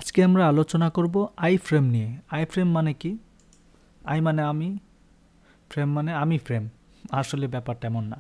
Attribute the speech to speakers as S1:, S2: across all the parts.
S1: আজকে আমরা আলোচনা করব আইফ্রেম নিয়ে। আইফ্রেম মানে কি? আই মানে আমি, ফ্রেম মানে আমি ফ্রেম। আসলে ব্যাপারটা এমন না।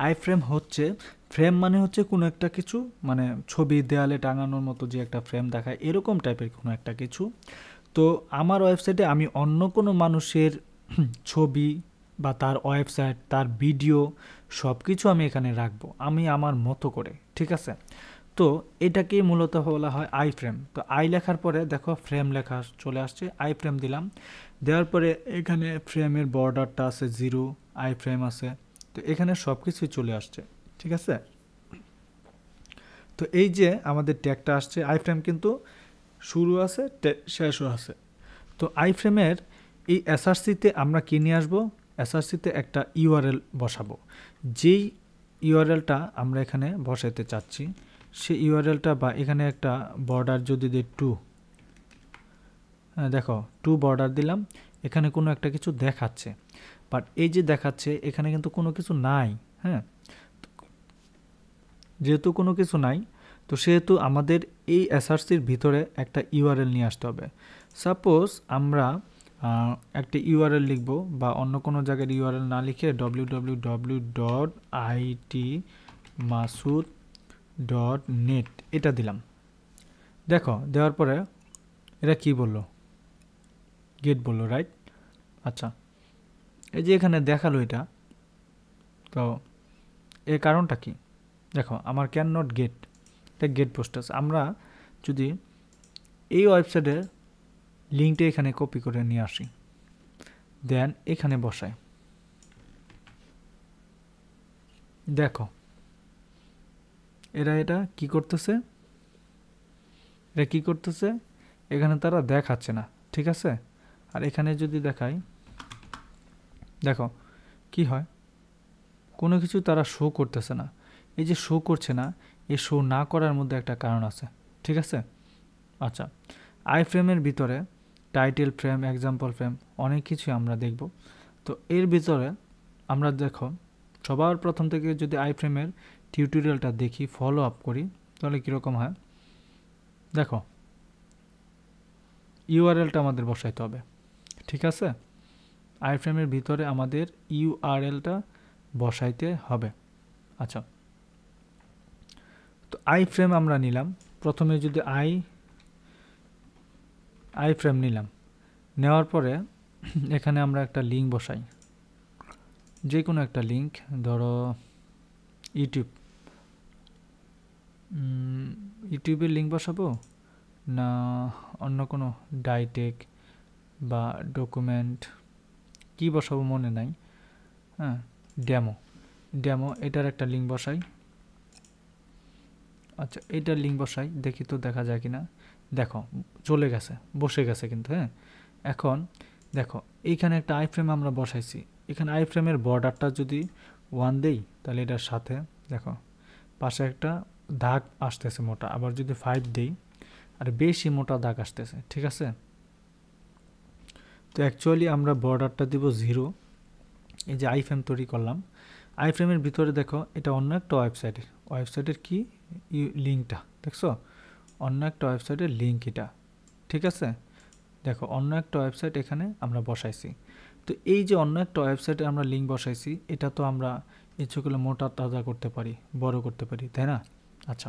S1: আইফ্রেম হচ্ছে, ফ্রেম মানে হচ্ছে কোনো একটা কিছু, মানে ছবি দেয়ালে টাঙানোর মতো যে একটা ফ্রেম দেখায় এরকম টাইপের কোনো একটা কিছু। তো আমার ওয়েবসাইটে আমি অন্য কোনো মানুষের ছবি বা তার ওয়েবসাইট, তার ভিডিও সব কিছু আমি এখানে রাখবো আমি আমার মতো করে, ঠিক আছে? তো এটাকেই মূলত বলা হয় আই ফ্রেম। তো আই লেখার পরে দেখো ফ্রেম লেখা চলে আসছে, আই ফ্রেম দিলাম। দেওয়ার পরে এখানে ফ্রেমের বর্ডারটা আছে 0, আই ফ্রেম আছে। তো এখানে সব কিছুই চলে আসছে, ঠিক আছে? তো এই যে আমাদের ট্যাগটা আসছে, আই ফ্রেম কিন্তু শুরু আছে, শেষও আছে। তো আই ফ্রেমের এই এসআরসিতে আমরা কি নিয়ে আসবো? এসআরসিতে একটা ইউআরএল বসাবো। যেই ইউআরএলটা আমরা এখানে বসাতে চাচ্ছি সেই ইউআরএলটা, বা এখানে একটা বর্ডার যদি দিই 2, দেখো 2 বর্ডার দিলাম। এখানে কোনো একটা কিছু দেখাচ্ছে, বাট এই যে দেখাচ্ছে এখানে কিন্তু কোনো কিছু নাই। হ্যাঁ, যেহেতু কোনো কিছু নাই, তো সেহেতু আমাদের এই এসআরসির ভিতরে একটা ইউআরএল নিয়ে আসতে হবে। সাপোজ আমরা একটা ইউআরএল লিখব, বা অন্য কোনো জায়গার ইউআরএল না লিখে www.itmasud.net এটা দিলাম। দেখো দেওয়ার পরে এটা কি বললো? গেট বললো, রাইট? আচ্ছা, এই যে এখানে দেখালো এটা, তো এর কারণটা কি? দেখো আমার ক্যান নট গেট, এটা গেট পোস্ট আছে। আমরা যদি এই ওয়েবসাইটের লিঙ্কটা এখানে কপি করে নিয়ে আসি, দেন এখানে বসাই, দেখো এটা কি করতেছে? এটা কি করতেছে? এখানে তারা দেখাচ্ছে না, ঠিক আছে? আর এখানে যদি দেখাই, দেখো কি হয়, কোনো কিছু তারা শো করতেছে না। এই যে শো করছে না, এই শো না করার মধ্যে একটা কারণ আছে, ঠিক আছে? আচ্ছা, আই ফ্রেমের ভিতরে টাইটেল ফ্রেম, এক্সাম্পল ফ্রেম, অনেক কিছু আমরা দেখব। তো এর ভিতরে আমরা দেখো সবার প্রথম থেকে যদি আই ফ্রেমের টিউটোরিয়ালটা দেখি, ফলো আপ করি, তাহলে কীরকম হয় দেখো। ইউআরএলটা আমাদের বসাইতে হবে, ঠিক আছে? আই ফ্রেমের ভিতরে আমাদের ইউআরএলটা বসাইতে হবে। আচ্ছা, তো আই ফ্রেম আমরা নিলাম। প্রথমে যদি আই ফ্রেম নিলাম, নেওয়ার পরে এখানে আমরা একটা লিঙ্ক বসাই, যে কোনো একটা লিঙ্ক, ধরো ইউটিউবের লিঙ্ক বসাবো, না অন্য কোনো ডাইটেক বা ডকুমেন্ট, কি বসাবো মনে নাই। হ্যাঁ, ডেমো এটার একটা লিঙ্ক বসাই। আচ্ছা, এটার লিঙ্ক বসাই, দেখি তো দেখা যায় কিনা। দেখো চলে গেছে, বসে গেছে কিন্তু। হ্যাঁ, এখন দেখো এইখানে একটা আই ফ্রেম আমরা বসাইছি। এখানে আই ফ্রেমের বর্ডারটা যদি 1 দেই, তাহলে এটার সাথে দেখো পাশে একটা দাগ আসতেছে মোটা। আবার যদি 5 দেই, আর বেশি মোটা দাগ আসতেছে, ঠিক আছে? তো অ্যাকচুয়ালি আমরা বর্ডারটা দিব 0। এই যে আই ফ্রেম তৈরি করলাম, আই ফ্রেমের ভিতরে দেখো এটা অন্য একটা ওয়েবসাইটের কি লিঙ্কটা দেখছো? অন্য একটা ওয়েবসাইটের লিঙ্ক এটা, ঠিক আছে? দেখো অন্য একটা ওয়েবসাইট এখানে আমরা বসাইছি। তো এই যে অন্য একটা ওয়েবসাইটে আমরা লিঙ্ক বসাইছি, এটা তো আমরা ইচ্ছে করলে মোটা তাজা করতে পারি, বড় করতে পারি, তাই না? আচ্ছা,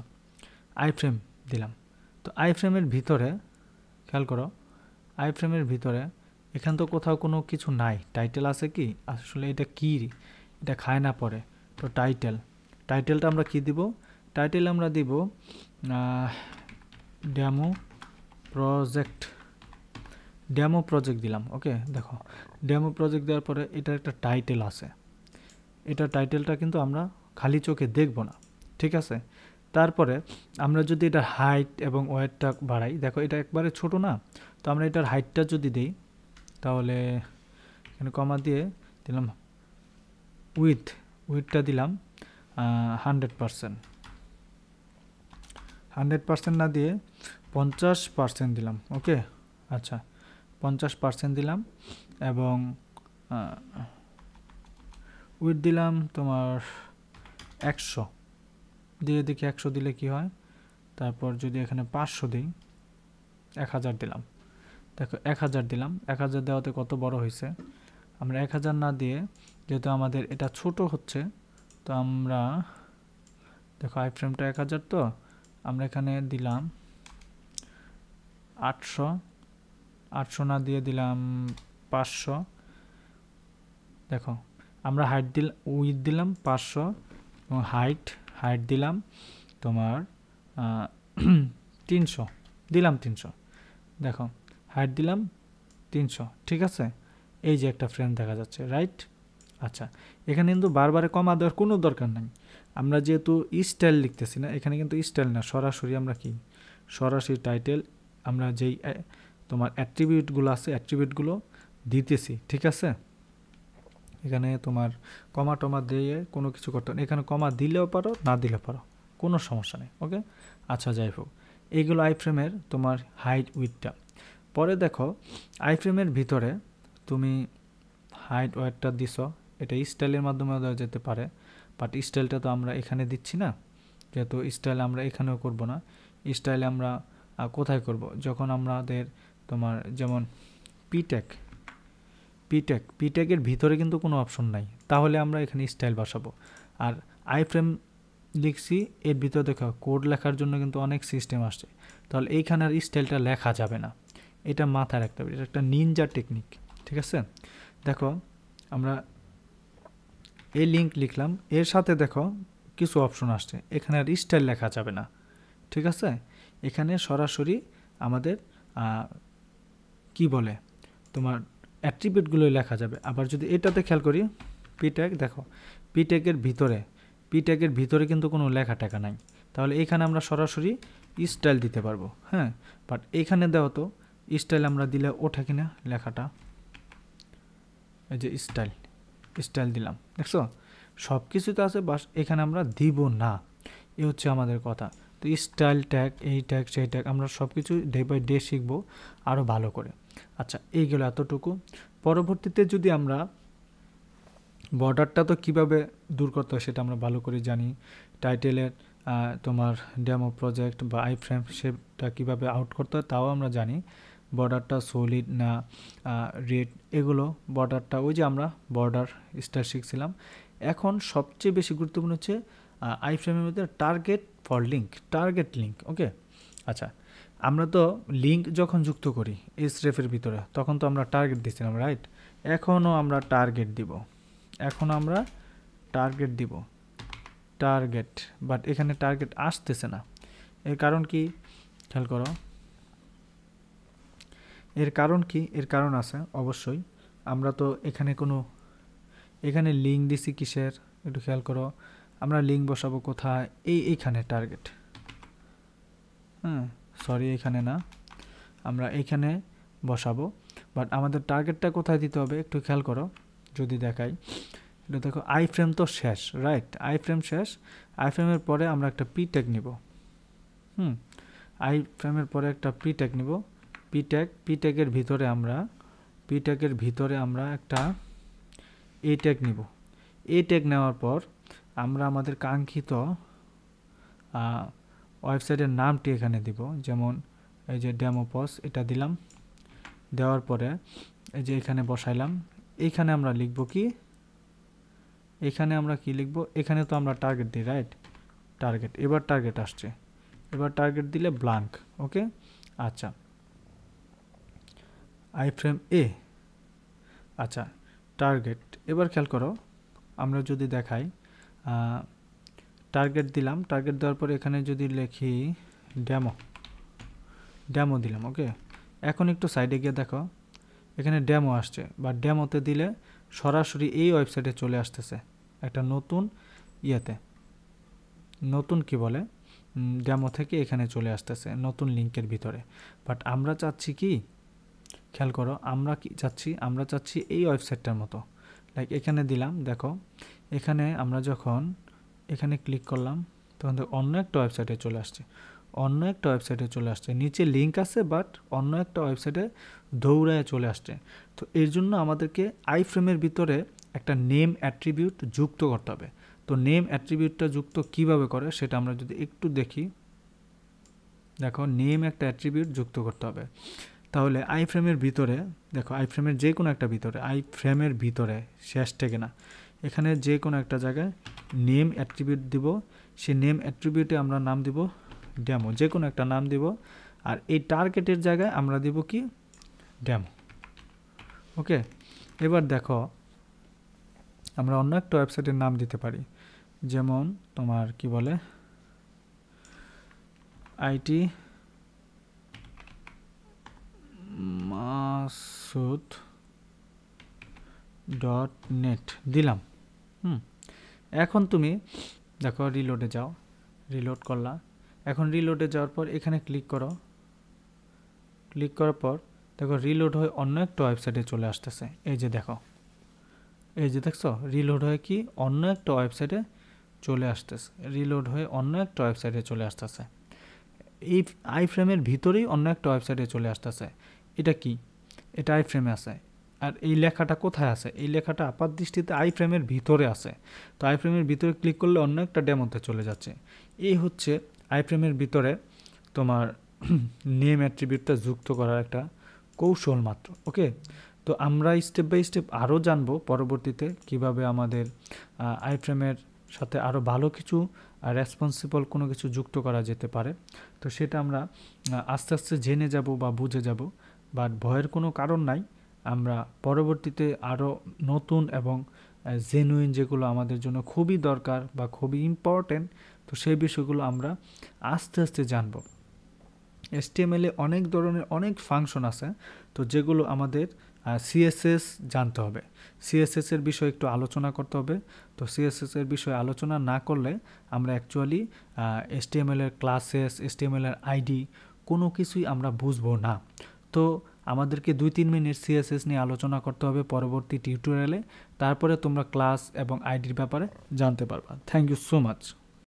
S1: আই ফ্রেম দিলাম। তো আই ফ্রেমের ভিতরে খেয়াল করো, আই ফ্রেমের ভিতরে এখান তো কোথাও কোনো কিছু নাই। টাইটেল আছে কি? আসলে এটা কি, এটা খায় না পড়ে। তো টাইটেলটা আমরা কি দিব? টাইটেল আমরা দিব ডেমো প্রজেক্ট দিলাম। ওকে, দেখো ডেমো প্রজেক্ট দেওয়ার পরে এটার একটা টাইটেল আছে। এটা টাইটেলটা কিন্তু আমরা খালি চোখে দেখব না, ঠিক আছে? তারপরে আমরা যদি এটা হাইট এবং ওয়েটটা বাড়াই, দেখো এটা একবারে ছোট না, তো আমরা এটার হাইটটা যদি দিই, তাহলে এখানে কমা দিয়ে দিলাম উইথটা দিলাম 100% না দিয়ে 50% দিলাম। ওকে, আচ্ছা 50% দিলাম, এবং উইথ দিলাম তোমার 100 দিয়ে দেখি 100 দিলে কি হয়। তারপর যদি এখানে 500 দিই, 1000 দিলাম। দেখো 1000 দিলাম, 1000 দেওয়াতে কত বড় হয়েছে। আমরা 1000 না দিয়ে, যেহেতু আমাদের এটা ছোট হচ্ছে, তো আমরা দেখো আই ফ্রেমটা 1000, তো আমরা এখানে দিলাম 800, 800 না দিয়ে দিলাম 500। দেখো আমরা উইথ দিলাম 500 এবং হাইট দিলাম তোমার 300 দিলাম 300। দেখো হাইট দিলাম 300, ঠিক আছে। এই যে একটা ফ্রেম দেখা যাচ্ছে, রাইট। আচ্ছা, এখানে কিন্তু বারবার কমা দেওয়ার কোনো দরকার নাই। আমরা যেহেতু স্টাইল লিখতেছি না, এখানে কিন্তু স্টাইল না, সরাসরি আমরা কি সরাসরি টাইটেল আমরা যেই তোমার অ্যাট্রিবিউটগুলো আছে অ্যাট্রিবিউটগুলো দিতেছি, ঠিক আছে। এখানে তোমার কমা টমা দিয়ে কোনো কিছু করতে হবে, এখানে কমা দিলেও পারো না দিলেও পারো, কোনো সমস্যা নেই, ওকে। আচ্ছা, যাই হোক, এইগুলো আইফ্রেমের তোমার হাইট উইথটা। পরে দেখো আইফ্রেমের ভিতরে তুমি হাইট ওয়েটটা দিছ, এটা স্টাইলের মাধ্যমে দেওয়া যেতে পারে, বাট স্টাইলটা তো আমরা এখানে দিচ্ছি না, যেহেতু স্টাইল আমরা এখানেও করব না। স্টাইলে আমরা কোথায় করব, যখন আমাদের তোমার যেমন পিট্যাগের ভিতরে কিন্তু কোনো অপশন নাই, তাহলে আমরা এখানে স্টাইল বসাবো। আর আইফ্রেম লিখছি, এর ভিতরে দেখো কোড লেখার জন্য কিন্তু অনেক সিস্টেম আসছে, তাহলে এইখানে আর স্টাইলটা লেখা যাবে না, এটা মাথায় রাখতে হবে, এটা একটা নিনজা টেকনিক, ঠিক আছে। দেখো আমরা এই লিঙ্ক লিখলাম, এর সাথে দেখো কিছু অপশন আসছে, এখানে আর স্টাইল লেখা যাবে না, ঠিক আছে। এখানে সরাসরি আমাদের কি বলে তোমার অ্যাট্রিবিউটগুলোই লেখা যাবে। আবার যদি এটাতে খেয়াল করি, পিট্যাগ, দেখো পিট্যাগের ভিতরে কিন্তু কোনো লেখা টেখা নাই, তাহলে এখানে আমরা সরাসরি স্টাইল দিতে পারবো, হ্যাঁ। বাট এখানে দেওয়া তো স্টাইল আমরা দিলে ওঠে কিনা লেখাটা, এই যে স্টাইল দিলাম, দেখছো সব কিছুতে আছে, বাস এখানে আমরা দিব না, এ হচ্ছে আমাদের কথা। তো স্টাইল ট্যাগ, এই ট্যাগ সেই ট্যাগ আমরা সব কিছু ডে বাই ডে শিখবো আরও ভালো করে। আচ্ছা, এইগুলো এতটুকু। পরবর্তীতে যদি আমরা বর্ডারটা তো কীভাবে দূর করতে হয় সেটা আমরা ভালো করে জানি, টাইটেলের তোমার ডেমো প্রজেক্ট বা আইফ্রেম সেটা কীভাবে আউট করতে হয় তাও আমরা জানি। বর্ডারটা সলিড না রেড, এগুলো বর্ডারটা ওই যে আমরা বর্ডার স্টাইল শিখছিলাম। এখন সবচেয়ে বেশি গুরুত্বপূর্ণ হচ্ছে আইফ্রেমের মধ্যে টার্গেট লিঙ্ক, ওকে। আচ্ছা, আমরা তো লিঙ্ক যখন যুক্ত করি এসরেফের ভিতরে, তখন তো আমরা টার্গেট দিচ্ছিলাম, রাইট। এখনও আমরা টার্গেট দিব, বাট এখানে টার্গেট আসতেছে না। এর কারণ কি খেয়াল করো, এর কারণ আছে অবশ্যই। আমরা তো এখানে লিঙ্ক দিছি কিসের, একটু খেয়াল করো। আমরা লিঙ্ক বসাবো কোথায়, এইখানে টার্গেট, সরি এখানে না, আমরা এইখানে বসাবো। বাট আমাদের টার্গেটটা কোথায় দিতে হবে একটু খেয়াল করো, যদি দেখাই, এটা দেখো আইফ্রেম তো শেষ, রাইট। আইফ্রেম শেষ, আইফ্রেমের পরে আমরা একটা পি ট্যাগ নিব, আইফ্রেমের পরে একটা পি ট্যাগ নিব। পি ট্যাগের ভিতরে আমরা একটা এ ট্যাগ নিব। এ ট্যাগ নেওয়ার পর আমরা আমাদের কাঙ্ক্ষিত ওয়েবসাইটের নামটি এখানে দিব, যেমন এই যে ডেমোপস, এটা দিলাম। দেওয়ার পরে এই যে এখানে বসাইলাম, এইখানে আমরা লিখব কি, এখানে তো আমরা টার্গেট দিই, রাইট। এবার টার্গেট আসছে, এবার টার্গেট দিলে ব্ল্যাঙ্ক, ওকে। আচ্ছা, আইফ্রেম এ, আচ্ছা টার্গেট। এবার খেয়াল করো, আমরা যদি দেখাই টার্গেট দিলাম, টার্গেট দেওয়ার পরে এখানে যদি লিখি ডেমো দিলাম, ওকে। এখন একটু সাইডে গিয়ে দেখো, এখানে ডেমো আসছে, বা ডেমোতে দিলে সরাসরি এই ওয়েবসাইটে চলে আসতেছে একটা নতুন কি বলে ডেমো থেকে এখানে চলে আসতেছে নতুন লিঙ্কের ভিতরে। বাট আমরা চাচ্ছি কি, খেয়াল করো, আমরা চাচ্ছি এই ওয়েবসাইটটার মতো, লাইক এখানে দিলাম। দেখো এখানে আমরা যখন এখানে ক্লিক করলাম, তখন অন্য একটা ওয়েবসাইটে চলে আসছে, নিচে লিঙ্ক আছে, বাট অন্য একটা ওয়েবসাইটে দৌড়ায় চলে আসছে। তো এর জন্য আমাদেরকে আইফ্রেমের ভিতরে একটা নেম অ্যাট্রিবিউট যুক্ত করতে হবে। তো নেম অ্যাট্রিবিউটটা যুক্ত কিভাবে করে সেটা আমরা যদি একটু দেখি, দেখো নেম একটা অ্যাট্রিবিউট যুক্ত করতে হবে। তাহলে আই ফ্রেমের ভিতরে দেখো আই ফ্রেমের যে কোনো একটা ভিতরে আই ফ্রেমের ভিতরে শেষ থেকে না, এখানে যে কোনো একটা জায়গায় নেম অ্যাট্রিবিউট দিব। সেই নেম অ্যাট্রিবিউটে আমরা নাম দিব ডেমো, যে কোনো একটা নাম দিব। আর এই টার্গেটের জায়গায় আমরা দিব কি ডেমো। ওকে, এবার দেখো আমরা অন্য একটা ওয়েবসাইটের নাম দিতে পারি, যেমন তোমার কি বলে ITMASUD.net দিলাম। এখন তুমি দেখো রিলোডে যাও, রিলোড করলা। এখন রিলোডে যাওয়ার পর এখানে ক্লিক করো, ক্লিক করার পর দেখো রিলোড হয়ে অন্য একটা ওয়েবসাইটে চলে আসতেছে। এই যে দেখো, এই যে দেখছো রিলোড হয়ে কি অন্য একটা ওয়েবসাইটে চলে আসতেছে, রিলোড হয়ে অন্য একটা ওয়েবসাইটে চলে আসতেছে। এই আই ফ্রেমের ভিতরেই অন্য একটা ওয়েবসাইটে চলে আসতেছে। এটা কি, এটা আই ফ্রেমে আছে। আর এই লেখাটা কোথায় আছে, এই লেখাটা আপাত দৃষ্টিতে আই ফ্রেমের ভিতরে আছে। তো আই ফ্রেমের ভিতরে ক্লিক করলে অন্য একটা ডেমোতে চলে যাচ্ছে। এই হচ্ছে আই ফ্রেমের ভিতরে তোমার নেম অ্যাট্রিবিউটটা যুক্ত করার একটা কৌশল মাত্র। ওকে, তো আমরা স্টেপ বাই স্টেপ আরও জানবো পরবর্তীতে কিভাবে আমাদের আই ফ্রেমের সাথে আরও ভালো কিছু রেসপন্সিবল কোনো কিছু যুক্ত করা যেতে পারে। তো সেটা আমরা আস্তে আস্তে জেনে যাব বা বুঝে যাব, বাট ভয়ের কোনো কারণ নাই। আমরা পরবর্তীতে আরও নতুন এবং জেনুইন যেগুলো আমাদের জন্য খুবই দরকার বা খুবই ইম্পর্টেন্ট, তো সেই বিষয়গুলো আমরা আস্তে আস্তে জানব। HTML-এ অনেক ধরনের অনেক ফাংশন আছে, তো যেগুলো আমাদের CSS জানতে হবে, CSS-এর বিষয়ে একটু আলোচনা করতে হবে। তো CSS-এর বিষয়ে আলোচনা না করলে আমরা অ্যাকচুয়ালি HTML-এর ক্লাসেস, HTML-এর আইডি কোনো কিছুই আমরা বুঝবো না। তো আমাদেরকে 2-3 মিনিট CSS নিয়ে আলোচনা করতে হবে পরবর্তী টিউটোরিয়ালে, তারপরে তোমরা ক্লাস এবং আইডির ব্যাপারে জানতে পারবা। Thank you so much.